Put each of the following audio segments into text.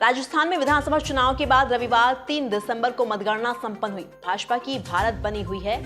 राजस्थान में विधानसभा चुनाव के बाद रविवार 3 दिसंबर को मतगणना संपन्न हुई। भाजपा की भारत बनी हुई है।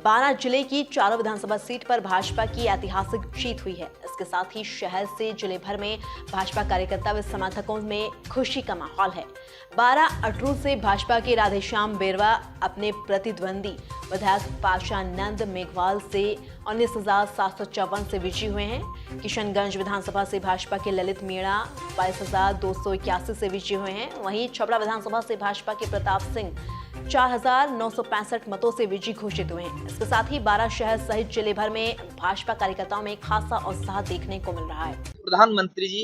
12 जिले की चारों विधानसभा सीट पर भाजपा की ऐतिहासिक जीत हुई है। इसके साथ ही शहर से जिले भर में भाजपा कार्यकर्ता व समर्थकों में खुशी का माहौल है। 12 अटरू से भाजपा के राधेश्याम बेरवा अपने प्रतिद्वंदी विधायक पाशानंद मेघवाल से 19,754 से विजयी हुए हैं। किशनगंज विधानसभा से भाजपा के ललित मीणा 22,281 से विजयी हुए हैं। वहीं छपरा विधानसभा से भाजपा के प्रताप सिंह 4,965 मतों से विजयी घोषित हुए हैं। इसके साथ ही 12 शहर सहित जिले भर में भाजपा कार्यकर्ताओं में खासा उत्साह देखने को मिल रहा है। प्रधानमंत्री जी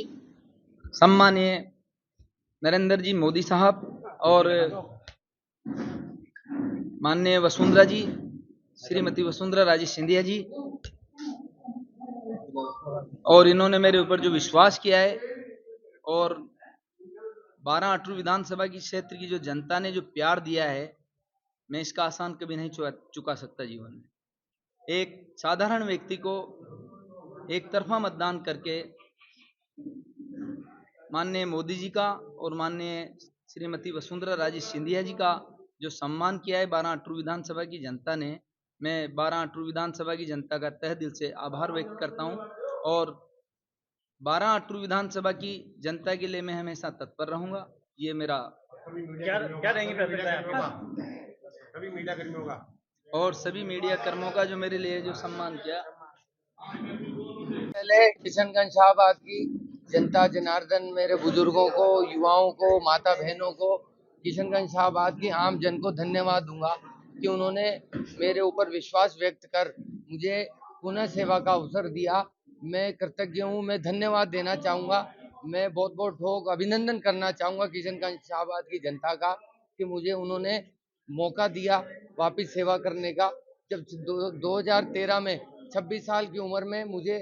सम्माननीय नरेंद्र जी मोदी साहब और माननीय वसुंधरा जी, श्रीमती वसुंधरा राजे सिंधिया जी, और इन्होंने मेरे ऊपर जो विश्वास किया है और 12 अटरू विधानसभा की क्षेत्र की जो जनता ने जो प्यार दिया है, मैं इसका आसान कभी नहीं चुका सकता जीवन में। एक साधारण व्यक्ति को एक तरफा मतदान करके माननीय मोदी जी का और माननीय श्रीमती वसुंधरा राजे सिंधिया जी का जो सम्मान किया है 12 अटरू विधानसभा की जनता ने, मैं 12 अटरू विधानसभा की जनता का तहे दिल से आभार व्यक्त करता हूं और 12 अटरू विधानसभा की जनता के लिए मैं हमेशा तत्पर रहूंगा। ये मेरा क्या रहेंगी प्रतिक्रिया सभी मीडिया कर्मियों का और सभी मीडिया कर्मियों का जो मेरे लिए जो सम्मान किया। पहले किशनगंज शाहबाद की जनता जनार्दन, मेरे बुजुर्गों को, युवाओं को, माता बहनों को, किशनगंज शाहबाद की आम जन को धन्यवाद दूंगा कि उन्होंने मेरे ऊपर विश्वास व्यक्त कर मुझे पुनः सेवा का अवसर दिया। मैं कृतज्ञ हूँ। मैं धन्यवाद देना चाहूँगा। मैं बहुत बहुत ठोक अभिनंदन करना चाहूँगा किशनगंज शाहबाद की जनता का कि मुझे उन्होंने मौका दिया वापस सेवा करने का। जब 2013 में 26 साल की उम्र में मुझे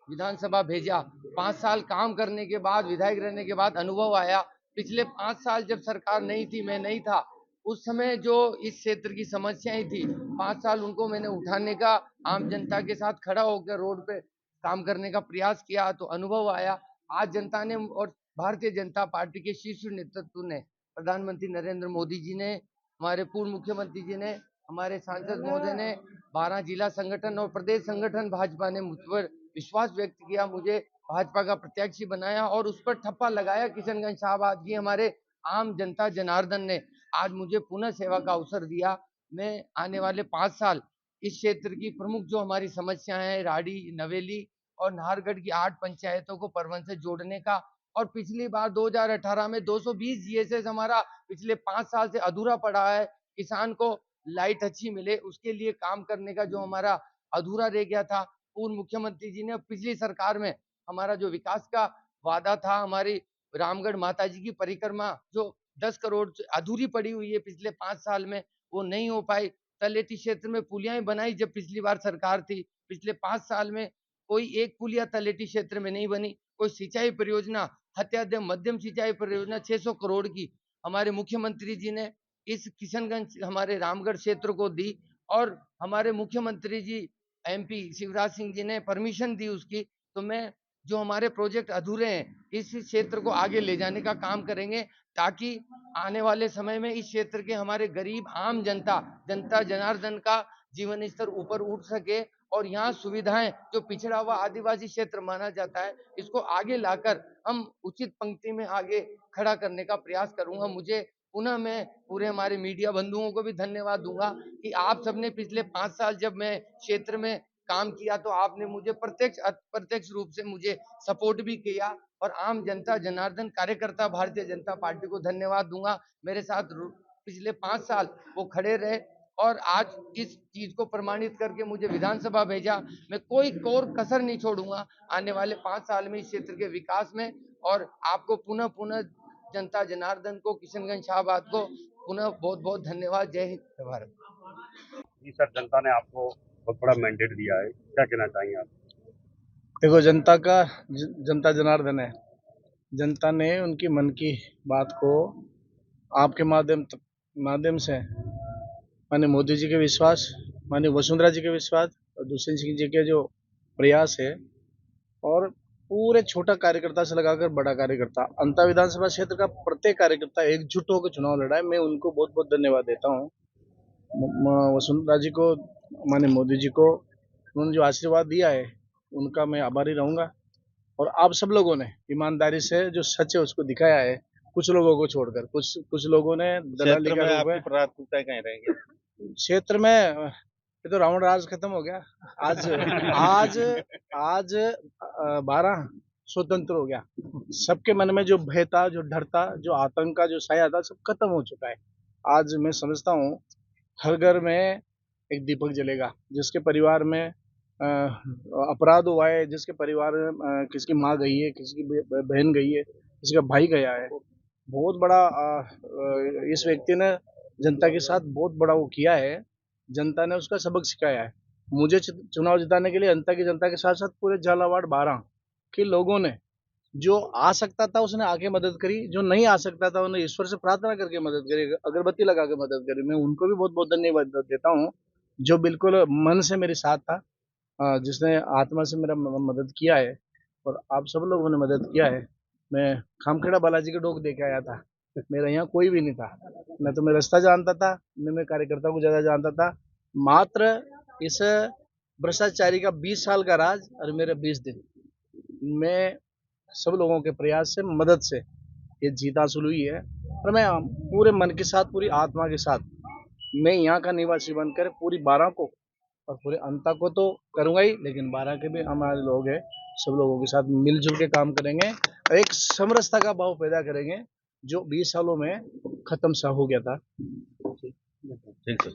विधानसभा भेजा, 5 साल काम करने के बाद, विधायक रहने के बाद अनुभव आया। पिछले 5 साल जब सरकार नहीं थी, मैं नहीं था, उस समय जो इस क्षेत्र की समस्याएं थी, 5 साल उनको मैंने उठाने का, आम जनता के साथ खड़ा होकर रोड पे काम करने का प्रयास किया, तो अनुभव आया। आज जनता ने और भारतीय जनता पार्टी के शीर्ष नेतृत्व ने, प्रधानमंत्री नरेंद्र मोदी जी ने, हमारे पूर्व मुख्यमंत्री जी ने, हमारे सांसद महोदय ने, 12 जिला संगठन और प्रदेश संगठन भाजपा ने मुझ पर विश्वास व्यक्त किया, मुझे भाजपा का प्रत्याशी बनाया और उस पर ठप्पा लगाया किशनगंज शाहबाद की हमारे आम जनता जनार्दन ने। आज मुझे पुनः सेवा का अवसर दिया। मैं आने वाले 5 साल इस क्षेत्र की प्रमुख जो हमारी समस्याएं हैं, राड़ी, नवेली और नाहरगढ़ की 8 पंचायतों को परवन से जोड़ने का, और पिछली बार 2018 में 220 जीएसएस हमारा पिछले 5 साल से अधूरा पड़ा है, किसान को लाइट अच्छी मिले उसके लिए काम करने का जो हमारा अधूरा रह गया था। पूर्व मुख्यमंत्री जी ने पिछली सरकार में हमारा जो विकास का वादा था, हमारी रामगढ़ माता जी की परिक्रमा जो 10 करोड़ अधूरी पड़ी हुई है पिछले 5 साल में, वो नहीं हो पाई। तलेटी क्षेत्र में पुलियाएं बनाई जब पिछली बार सरकार थी, पिछले 5 साल में कोई एक पुलिया तलेटी क्षेत्र में नहीं बनी। कोई सिंचाई परियोजना, हत्यादय मध्यम सिंचाई परियोजना 600 करोड़ की हमारे मुख्यमंत्री जी ने इस किशनगंज हमारे रामगढ़ क्षेत्र को दी, और हमारे मुख्यमंत्री जी एमपी शिवराज सिंह जी ने परमिशन दी उसकी। तो मैं जो हमारे प्रोजेक्ट अधूरे हैं, इस क्षेत्र को आगे ले जाने का काम करेंगे, ताकि आने वाले समय में इस क्षेत्र के हमारे गरीब आम जनता जनार्दन का जीवन स्तर ऊपर उठ सके, और यहाँ सुविधाएं जो पिछड़ा हुआ आदिवासी क्षेत्र माना जाता है, इसको आगे लाकर हम उचित पंक्ति में आगे खड़ा करने का प्रयास करूंगा। मुझे पुनः मैं पूरे हमारे मीडिया बंधुओं को भी धन्यवाद दूंगा कि आप सबने पिछले 5 साल जब मैं क्षेत्र में काम किया, तो आपने मुझे अप्रत्यक्ष रूप से मुझे सपोर्ट भी किया, और आम जनता जनार्दन कार्यकर्ता भारतीय जनता पार्टी को धन्यवाद दूंगा। मेरे साथ पिछले 5 साल वो खड़े रहे, और आज इस चीज को प्रमाणित करके मुझे विधानसभा भेजा। मैं कोई कोर कसर नहीं छोड़ूंगा आने वाले 5 साल में इस क्षेत्र के विकास में। और आपको पुनः जनता जनार्दन को, किशनगंज शाहबाद को पुनः बहुत बहुत धन्यवाद। जय हिंद, जय भारत। जी सर, जनता ने आपको बहुत बड़ा मैंडेट दिया है, क्या कहना चाहेंगे आप? देखो, जनता जनार्दन है। जनता ने उनकी मन की बात को आपके माध्यम से माननीय मोदी जी के विश्वास, माननीय वसुंधरा जी के विश्वास और दूसरी जी के जो प्रयास है, और पूरे छोटा कार्यकर्ता से लगाकर बड़ा कार्यकर्ता, अंता विधानसभा क्षेत्र का प्रत्येक कार्यकर्ता एकजुट होकर चुनाव लड़ा है। मैं उनको बहुत बहुत धन्यवाद देता हूँ। वसुंधरा जी को, माननीय मोदी जी को, उन्होंने जो आशीर्वाद दिया है उनका मैं आभारी रहूंगा। और आप सब लोगों ने ईमानदारी से जो सच है उसको दिखाया है, कुछ लोगों को छोड़कर। कुछ लोगों ने दलाली का रूप है। प्राथमिकता कहीं रहेंगे क्षेत्र में ये तो रावण राज खत्म हो गया। आज आज आज 12 स्वतंत्र हो गया। सबके मन में जो भय था, जो डर था, जो आतंक का जो साया था, सब खत्म हो चुका है। आज मैं समझता हूँ हर घर में एक दीपक जलेगा। जिसके परिवार में अपराध हुआ है, जिसके परिवार में किसकी माँ गई है, किसी की बहन गई है, किसी का भाई गया है, बहुत बड़ा इस व्यक्ति ने जनता के साथ बहुत बड़ा वो किया है। जनता ने उसका सबक सिखाया है। मुझे चुनाव जिताने के लिए अंता की जनता के साथ साथ पूरे झालावाड़ 12 के लोगों ने, जो आ सकता था उसने आके मदद करी, जो नहीं आ सकता था उन्हें ईश्वर से प्रार्थना करके मदद करी, अगरबत्ती लगा के मदद करी। मैं उनको भी बहुत बहुत धन्यवाद देता हूँ, जो बिल्कुल मन से मेरे साथ था, जिसने आत्मा से मेरा मदद किया है। और आप सब लोगों ने मदद किया है। मैं खामखेड़ा बालाजी के डोक देके आया था। मेरा यहाँ कोई भी नहीं था, न तो मैं रास्ता जानता था, न मैं कार्यकर्ता को ज्यादा जानता था। मात्र इस भ्रष्टाचारी का 20 साल का राज और मेरे 20 दिन, मैं सब लोगों के प्रयास से, मदद से ये जीत हासिल हुई है। और मैं पूरे मन के साथ, पूरी आत्मा के साथ मैं यहाँ का निवासी बनकर पूरी 12 को और पूरे अंता को तो करूंगा ही, लेकिन 12 के भी हमारे लोग हैं, सब लोगों के साथ मिलजुल के काम करेंगे और एक समरसता का भाव पैदा करेंगे जो 20 सालों में खत्म सा हो गया था। ठीक है।